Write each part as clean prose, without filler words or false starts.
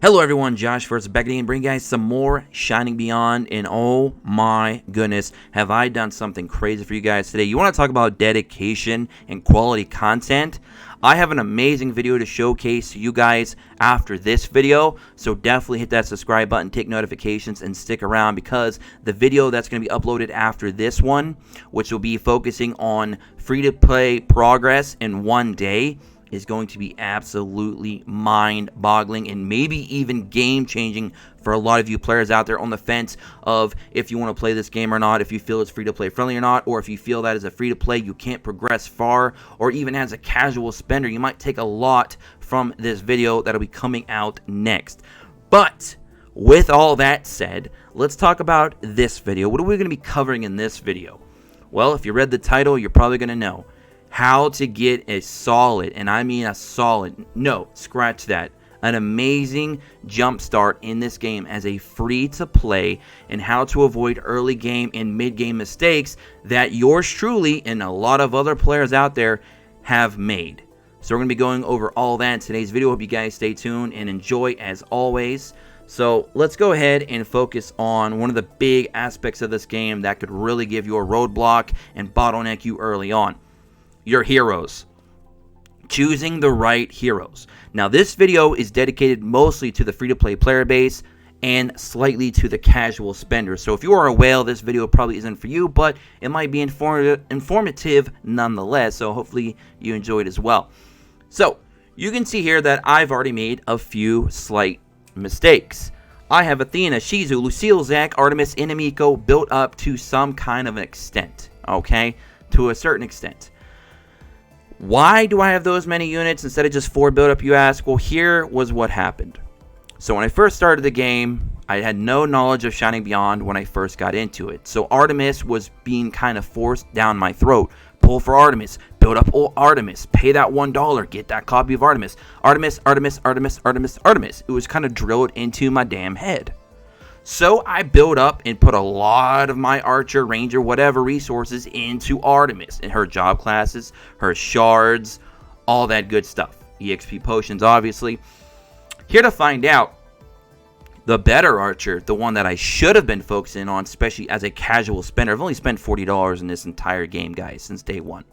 Hello everyone, Josh first back again, bring you guys some more Shining Beyond, and oh my goodness, have I done something crazy for you guys today. You want to talk about dedication and quality content? I have an amazing video to showcase you guys after this video, so definitely hit that subscribe button, take notifications, and stick around because the video that's going to be uploaded after this one, which will be focusing on free-to-play progress in one day, is going to be absolutely mind-boggling and maybe even game-changing for a lot of you players out there on the fence of if you want to play this game or not, if you feel it's free-to-play friendly or not, or if you feel that as a free-to-play you can't progress far, or even as a casual spender you might take a lot from this video that'll be coming out next. But with all that said, let's talk about this video. What are we going to be covering in this video? Well, if you read the title, you're probably going to know how to get a solid, and I mean a solid, no, scratch that, an amazing jump start in this game as a free-to-play, and how to avoid early game and mid-game mistakes that yours truly and a lot of other players out there have made. So we're going to be going over all that in today's video. Hope you guys stay tuned and enjoy as always. So let's go ahead and focus on one of the big aspects of this game that could really give you a roadblock and bottleneck you early on. Your heroes. Choosing the right heroes. Now this video is dedicated mostly to the free-to-play player base and slightly to the casual spender. So if you are a whale, this video probably isn't for you, but it might be informative nonetheless, so hopefully you enjoyed as well. So you can see here that I've already made a few slight mistakes. I have Athena, Shizu, Lucille, Zack, Artemis, and Emiko built up to some kind of an extent, okay? To a certain extent. Why do I have those many units instead of just 4 build up, you ask? Well, here was what happened. So when I first started the game, I had no knowledge of Shining Beyond when I first got into it. So Artemis was being kind of forced down my throat. Pull for Artemis, build up Artemis, pay that $1, get that copy of Artemis. Artemis, Artemis, Artemis, Artemis, Artemis. It was kind of drilled into my damn head. So I built up and put a lot of my archer, ranger, whatever resources into Artemis and her job classes, her shards, all that good stuff. EXP potions, obviously. Here to find out, the better archer, the one that I should have been focusing on, especially as a casual spender. I've only spent $40 in this entire game, guys, since day one.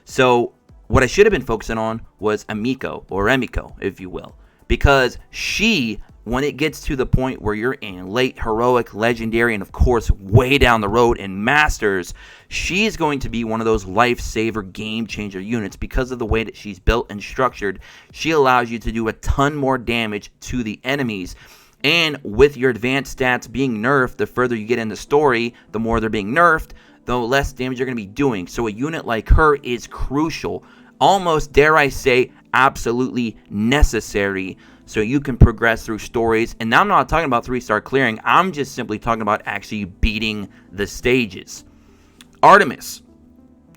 So what I should have been focusing on was Emiko, or Emiko, if you will. Because she, when it gets to the point where you're in late heroic, legendary, and of course way down the road in masters, she's going to be one of those lifesaver game changer units because of the way that she's built and structured. She allows you to do a ton more damage to the enemies, and with your advanced stats being nerfed, the further you get in the story, the more they're being nerfed, the less damage you're going to be doing. So a unit like her is crucial, almost, dare I say, absolutely necessary, so you can progress through stories. And now I'm not talking about 3-star clearing, I'm just simply talking about actually beating the stages. Artemis,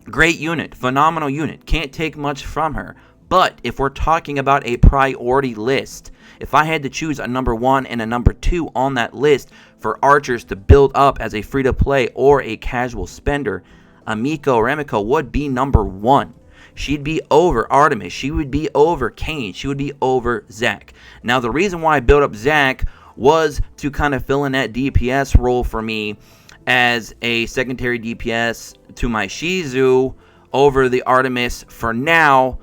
great unit, phenomenal unit, can't take much from her. But if we're talking about a priority list, if I had to choose a number 1 and a number 2 on that list for archers to build up as a free-to-play or a casual spender, Emiko or Emiko would be number 1. She'd be over Artemis. She would be over Kane. She would be over Zack. Now, the reason why I built up Zack was to kind of fill in that DPS role for me as a secondary DPS to my Shizu over the Artemis for now,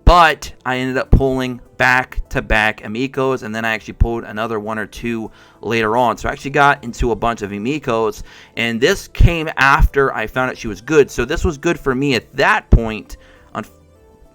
but I ended up pulling back-to-back Emikos, and then I actually pulled another 1 or 2 later on. So I actually got into a bunch of Emikos, and this came after I found out she was good. So this was good for me at that point.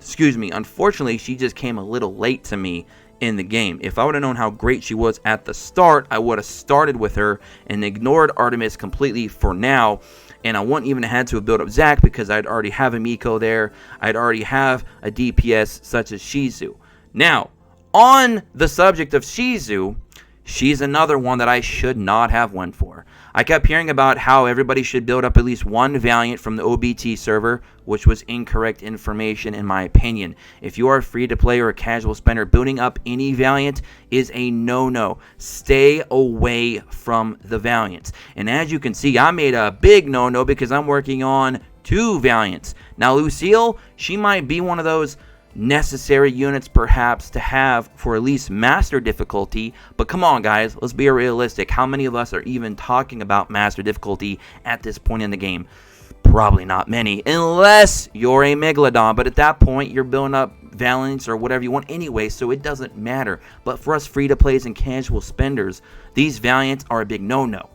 Unfortunately, she just came a little late to me in the game. If I would have known how great she was at the start, I would have started with her and ignored Artemis completely for now, and I wouldn't even have had to have built up Zack because I'd already have Emiko there. I'd already have a DPS such as Shizu. Now, on the subject of Shizu, she's another one that I should not have went for. I kept hearing about how everybody should build up at least 1 Valiant from the OBT server, which was incorrect information in my opinion. If you are free to play or a casual spender, building up any Valiant is a no-no. Stay away from the Valiants. And as you can see, I made a big no-no because I'm working on 2 Valiants. Now Lucille, she might be one of those necessary units perhaps to have for at least master difficulty. But come on, guys, let's be realistic. How many of us are even talking about master difficulty at this point in the game? Probably not many, unless you're a Megalodon. But at that point, you're building up Valiants or whatever you want anyway, so it doesn't matter. But for us free-to-plays and casual spenders, these Valiants are a big no-no.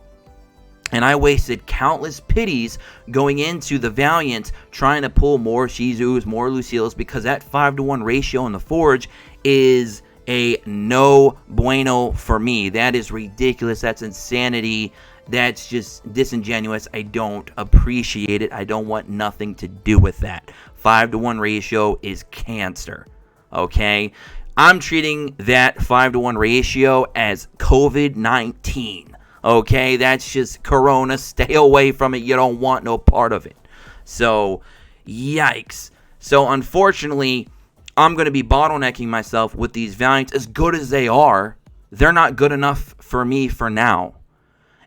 And I wasted countless pities going into the Valiant trying to pull more Shizus, more Lucille's, because that 5-to-1 ratio in the Forge is a no bueno for me. That is ridiculous. That's insanity. That's just disingenuous. I don't appreciate it. I don't want nothing to do with that. 5-to-1 ratio is cancer. Okay? I'm treating that 5-to-1 ratio as COVID-19. Okay, that's just Corona. Stay away from it. You don't want no part of it. So, yikes. So, unfortunately, I'm going to be bottlenecking myself with these Valiants. As good as they are, they're not good enough for me for now.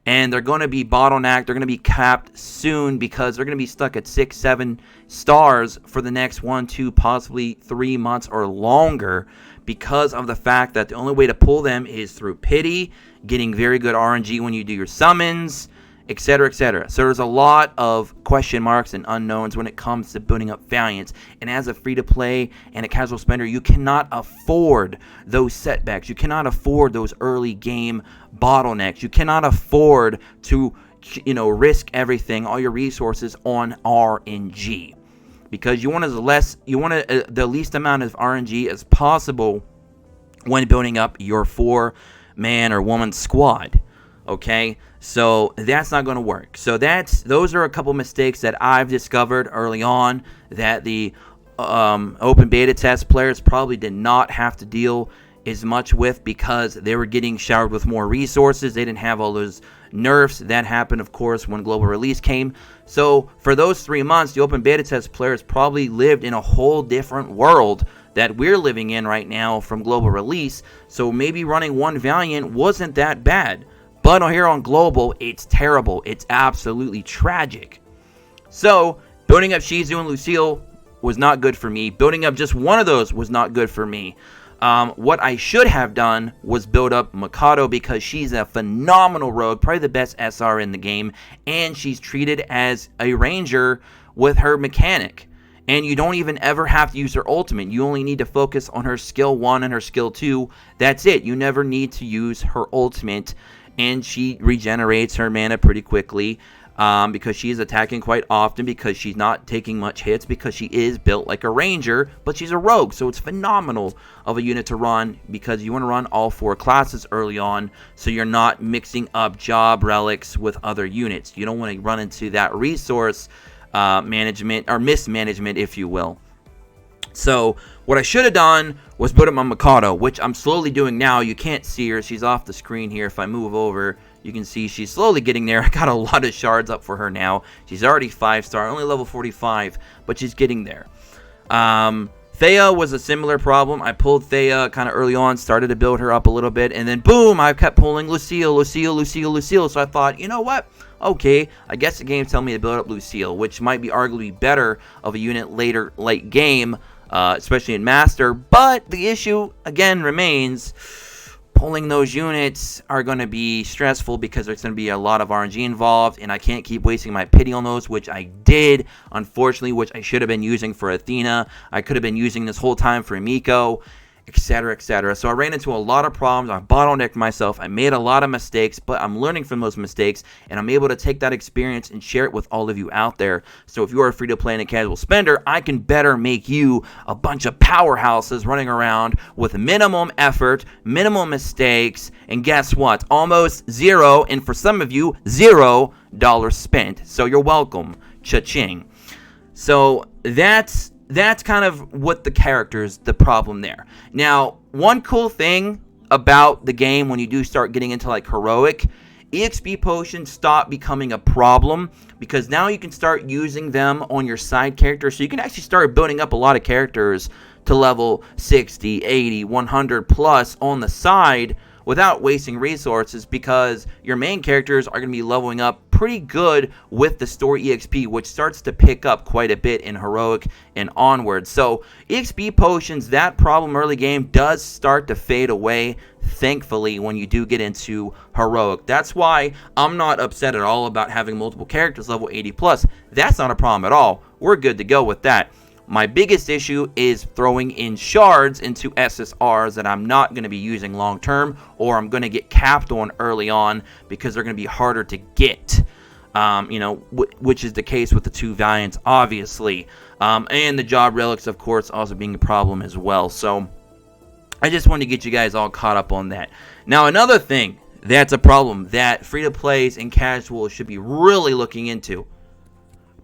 And they're going to be bottlenecked. They're going to be capped soon because they're going to be stuck at 6, 7 stars for the next 1, 2, possibly 3 months or longer, because of the fact that the only way to pull them is through pity, getting very good RNG when you do your summons, etc., etc. So there's a lot of question marks and unknowns when it comes to building up Valiants. And as a free-to-play and a casual spender, you cannot afford those setbacks. You cannot afford those early game bottlenecks. You cannot afford to, risk everything, all your resources on RNG. Because you want the least amount of RNG as possible when building up your 4-man or woman squad. Okay, so that's not going to work. So those are a couple mistakes that I've discovered early on that the open beta test players probably did not have to deal as much with, because they were getting showered with more resources. They didn't have all those nerfs. That happened, of course, when global release came. So for those 3 months, the open beta test players probably lived in a whole different world that we're living in right now from global release. So maybe running one Valiant wasn't that bad. But here on global, it's terrible. It's absolutely tragic. So building up Shizu and Lucille was not good for me. Building up just one of those was not good for me. What I should have done was build up Mikado, because she's a phenomenal rogue, probably the best SR in the game, and she's treated as a ranger with her mechanic. And you don't even ever have to use her ultimate. You only need to focus on her skill 1 and her skill 2. That's it. You never need to use her ultimate, and she regenerates her mana pretty quickly. Because she is attacking quite often, because she's not taking much hits, because she is built like a ranger, but she's a rogue, so it's phenomenal of a unit to run, because you want to run all 4 classes early on, so you're not mixing up job relics with other units. You don't want to run into that resource management, or mismanagement, if you will. So what I should have done was put up my Mikado, which I'm slowly doing now. You can't see her. She's off the screen here. If I move over, you can see she's slowly getting there. I got a lot of shards up for her now. She's already 5-star, only level 45, but she's getting there. Thea was a similar problem. I pulled Thea kind of early on, started to build her up a little bit, and then boom, I kept pulling Lucille. So I thought, you know what? Okay, I guess the game's telling me to build up Lucille, which might be arguably better of a unit late game, especially in Master. But the issue, again, remains pulling those units are going to be stressful, because there's going to be a lot of RNG involved, and I can't keep wasting my pity on those, which I did, unfortunately, which I should have been using for Athena. I could have been using this whole time for Miko, etc., etc. So I ran into a lot of problems. I bottlenecked myself. I made a lot of mistakes, but I'm learning from those mistakes, and I'm able to take that experience and share it with all of you out there. So if you are a free-to-play and a casual spender, I can better make you a bunch of powerhouses running around with minimum effort, minimum mistakes, and guess what? Almost zero, and for some of you, $0 spent. So you're welcome. Cha-ching. So that's kind of what the problem there. Now, one cool thing about the game when you do start getting into like heroic, EXP potions stop becoming a problem, because now you can start using them on your side characters. So you can actually start building up a lot of characters to level 60, 80, 100 plus on the side without wasting resources, because your main characters are going to be leveling up pretty good with the store EXP, which starts to pick up quite a bit in Heroic and onward. So EXP potions, that problem early game does start to fade away, thankfully, when you do get into Heroic. That's why I'm not upset at all about having multiple characters level 80 plus. That's not a problem at all. We're good to go with that. My biggest issue is throwing in shards into SSRs that I'm not going to be using long term, or I'm going to get capped on early on because they're going to be harder to get. Which is the case with the 2 Valiants, obviously. And the job relics, of course, also being a problem as well. So I just wanted to get you guys all caught up on that. Now, another thing that's a problem that free-to-plays and casuals should be really looking into.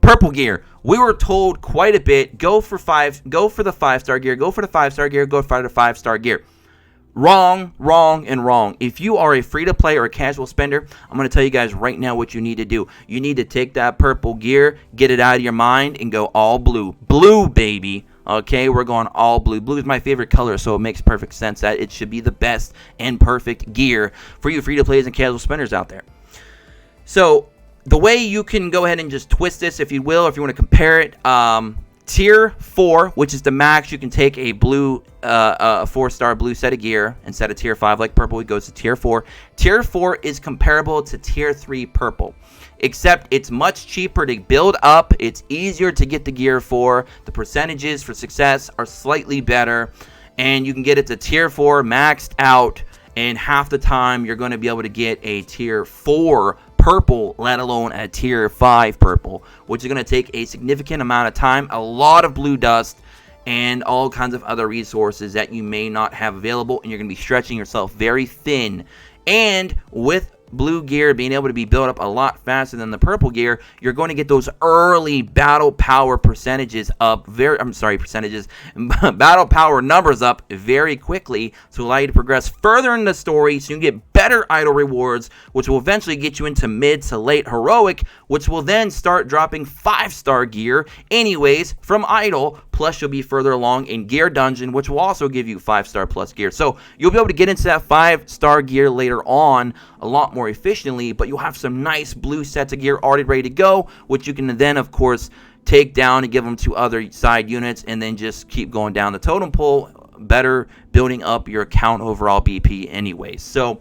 Purple gear. We were told quite a bit, go for the 5-star gear, go for the 5-star gear, go for the 5-star gear. Wrong, wrong, and wrong. If you are a free-to-play or a casual spender, I'm going to tell you guys right now what you need to do. You need to take that purple gear, get it out of your mind, and go all blue. Blue, baby. Okay, we're going all blue. Blue is my favorite color, so it makes perfect sense that it should be the best and perfect gear for you free-to-plays and casual spenders out there. So the way you can go ahead and just twist this, if you will, if you want to compare it, Tier 4, which is the max, you can take a blue, 4-star blue set of gear instead of Tier 5 like purple. It goes to Tier 4. Tier 4 is comparable to Tier 3 purple, except it's much cheaper to build up. It's easier to get the gear for. The percentages for success are slightly better, and you can get it to Tier 4 maxed out, and half the time you're going to be able to get a Tier 4 purple, let alone a Tier 5 purple, which is going to take a significant amount of time, a lot of blue dust, and all kinds of other resources that you may not have available, and you're going to be stretching yourself very thin. And with blue gear being able to be built up a lot faster than the purple gear, you're going to get those early battle power percentages up battle power numbers up very quickly to allow you to progress further in the story, so you can get better idle rewards, which will eventually get you into mid to late heroic, which will then start dropping 5-star gear anyways from idle. Plus you'll be further along in gear dungeon, which will also give you 5-star plus gear. So you'll be able to get into that 5-star gear later on a lot more efficiently, but you'll have some nice blue sets of gear already ready to go, which you can then of course take down and give them to other side units, and then just keep going down the totem pole, better building up your account overall BP anyways. So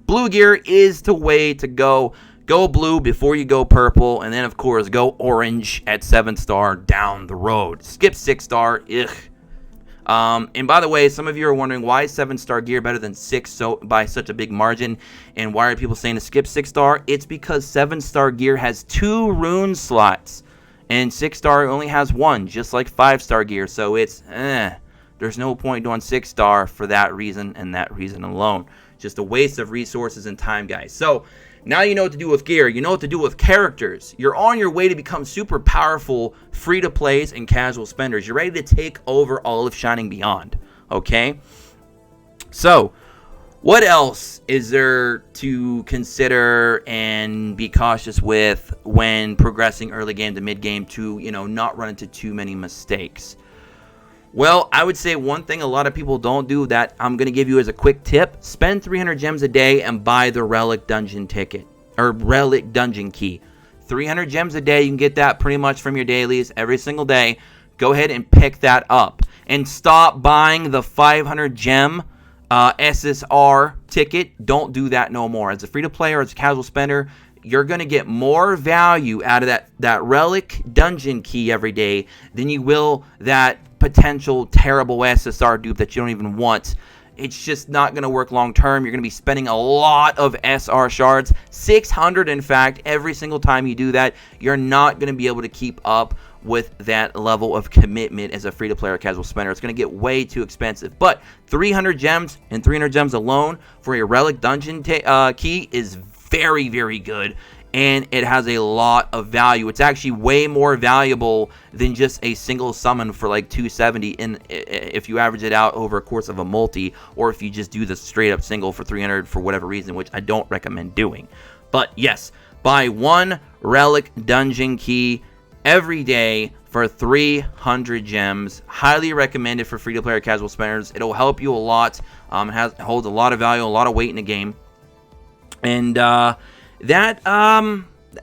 blue gear is the way to go. Go blue before you go purple, and then of course go orange at 7-star down the road. Skip 6-star, and by the way, some of you are wondering why is 7-star gear better than 6 so by such a big margin, and why are people saying to skip 6-star? It's because 7-star gear has 2 rune slots, and 6-star only has 1, just like 5-star gear. So it's there's no point doing 6-star for that reason and that reason alone. Just a waste of resources and time, guys. So now you know what to do with gear. You know what to do with characters. You're on your way to become super powerful free-to-plays and casual spenders. You're ready to take over all of Shining Beyond, okay? So what else is there to consider and be cautious with when progressing early game to mid game to, not run into too many mistakes? Well, I would say one thing a lot of people don't do that I'm going to give you as a quick tip: spend 300 gems a day and buy the Relic Dungeon ticket, or Relic Dungeon key. 300 gems a day, you can get that pretty much from your dailies every single day. Go ahead and pick that up. And stop buying the 500 gem SSR ticket. Don't do that no more. As a free-to-play or as a casual spender, you're going to get more value out of that Relic Dungeon key every day than you will that potential terrible SSR dupe that you don't even want. It's just not going to work long term. You're going to be spending a lot of SR shards, 600 in fact, every single time you do that. You're not going to be able to keep up with that level of commitment as a free-to-play or casual spender. It's going to get way too expensive. But 300 gems and 300 gems alone for a Relic Dungeon key is very, very good. And it has a lot of value. It's actually way more valuable than just a single summon for like 270 if you average it out over a course of a multi, or if you just do the straight up single for 300 for whatever reason, which I don't recommend doing. But yes, buy one Relic Dungeon key every day for 300 gems. Highly recommended for free-to-play or casual spenders. It'll help you a lot. It holds a lot of value, a lot of weight in the game. And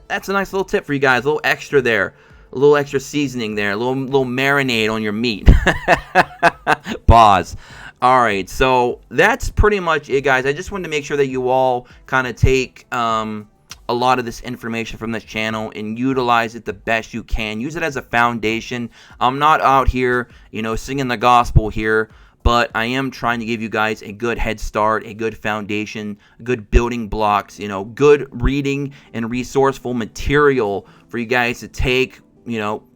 that's a nice little tip for you guys. A little extra there. A little extra seasoning there. A little marinade on your meat. Pause. Alright, so that's pretty much it, guys. I just wanted to make sure that you all kind of take a lot of this information from this channel and utilize it the best you can. Use it as a foundation. I'm not out here, singing the gospel here, but I am trying to give you guys a good head start, a good foundation, good building blocks, good reading and resourceful material for you guys to take,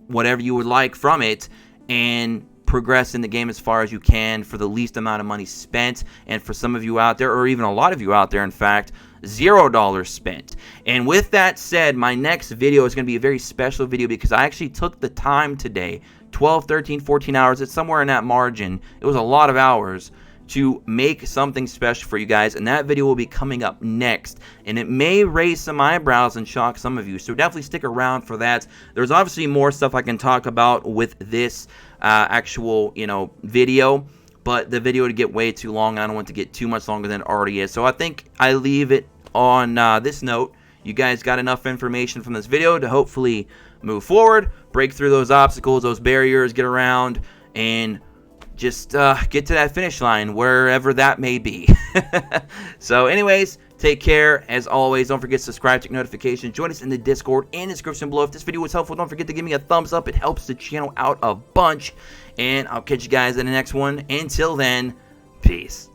whatever you would like from it and progress in the game as far as you can for the least amount of money spent. And for some of you out there, or even a lot of you out there, in fact, $0 spent. And with that said, my next video is going to be a very special video because I actually took the time today, 12, 13, 14 hours, it's somewhere in that margin. It was a lot of hours to make something special for you guys, and that video will be coming up next, and it may raise some eyebrows and shock some of you, so definitely stick around for that. There's obviously more stuff I can talk about with this actual video, but the video would get way too long. I don't want to get too much longer than it already is, so I think I leave it on this note. You guys got enough information from this video to hopefully move forward, break through those obstacles, those barriers, get around, and just get to that finish line, wherever that may be. So anyways, take care. As always, don't forget to subscribe, check notifications, join us in the Discord and description below. If this video was helpful, don't forget to give me a thumbs up. It helps the channel out a bunch. And I'll catch you guys in the next one. Until then, peace.